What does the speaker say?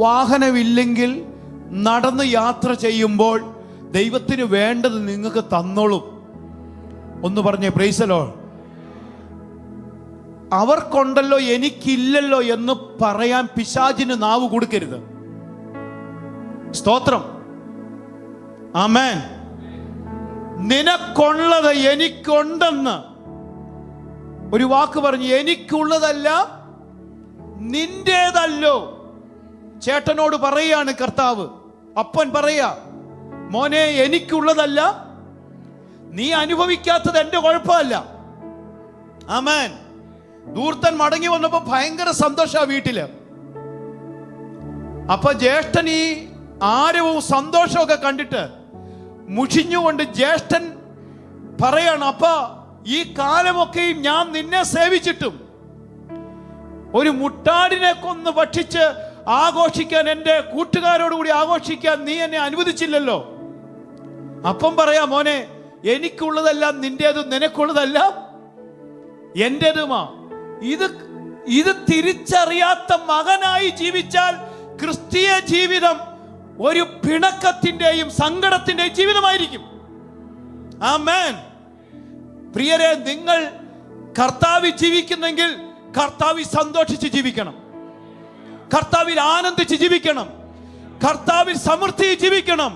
വാഹനമില്ലെങ്കിൽ നടന്ന് യാത്ര ചെയ്യുമ്പോൾ ദൈവത്തിന് വേണ്ടത് നിങ്ങൾക്ക് തന്നോളും. ഒന്ന് പറഞ്ഞേ പ്രൈസ് ദി ലോർഡ്. അവർക്കുണ്ടല്ലോ എനിക്കില്ലല്ലോ എന്ന് പറയാൻ പിശാചിന് നാവ് കൊടുക്കരുത്. സ്തോത്രം. ആമേൻ. നിനക്കുള്ളത് എനിക്കുണ്ടെന്ന് ഒരു വാക്ക് പറഞ്ഞു. എനിക്കുള്ളതല്ല നിന്റേതല്ലോ. ചേട്ടനോട് പറയാണ് കർത്താവ്. അപ്പൻ പറയാ, മോനെ എനിക്കുള്ളതല്ല, നീ അനുഭവിക്കാത്തത് എൻ്റെ കുഴപ്പമല്ല. ആമേൻ. ദൂർത്തൻ മടങ്ങി വന്നപ്പോ ഭയങ്കര സന്തോഷ വീട്ടില്. അപ്പൊ ജ്യേഷ്ഠൻ ഈ ആരവും സന്തോഷമൊക്കെ കണ്ടിട്ട് മുഷിഞ്ഞുകൊണ്ട് ജ്യേഷ്ഠൻ പറയാണ്, അപ്പ ഈ കാലമൊക്കെയും ഞാൻ നിന്നെ സേവിച്ചിട്ടും ഒരു മുട്ടാടിനെ കൊന്ന് ഭക്ഷിച്ച് ആഘോഷിക്കാൻ, എൻ്റെ കൂട്ടുകാരോടുകൂടി ആഘോഷിക്കാൻ നീ എന്നെ അനുവദിച്ചില്ലല്ലോ. അപ്പം പറയാ, മോനെ എനിക്കുള്ളതെല്ലാം നിന്റേതും നിനക്കുള്ളതെല്ലാം എന്റേതുമാ. ഇത് തിരിച്ചറിയാത്ത മകനായി ജീവിച്ചാൽ ക്രിസ്തീയ ജീവിതം ഒരു പിണക്കത്തിന്റെയും സങ്കടത്തിന്റെയും ജീവിതമായിരിക്കും. ആമേൻ. പ്രിയരെ, നിങ്ങൾ കർത്താവിൽ ജീവിക്കുന്നെങ്കിൽ കർത്താവിൽ സന്തോഷിച്ച് ജീവിക്കണം, കർത്താവിൽ ആനന്ദിച്ച് ജീവിക്കണം, കർത്താവിൽ സമൃദ്ധി ജീവിക്കണം.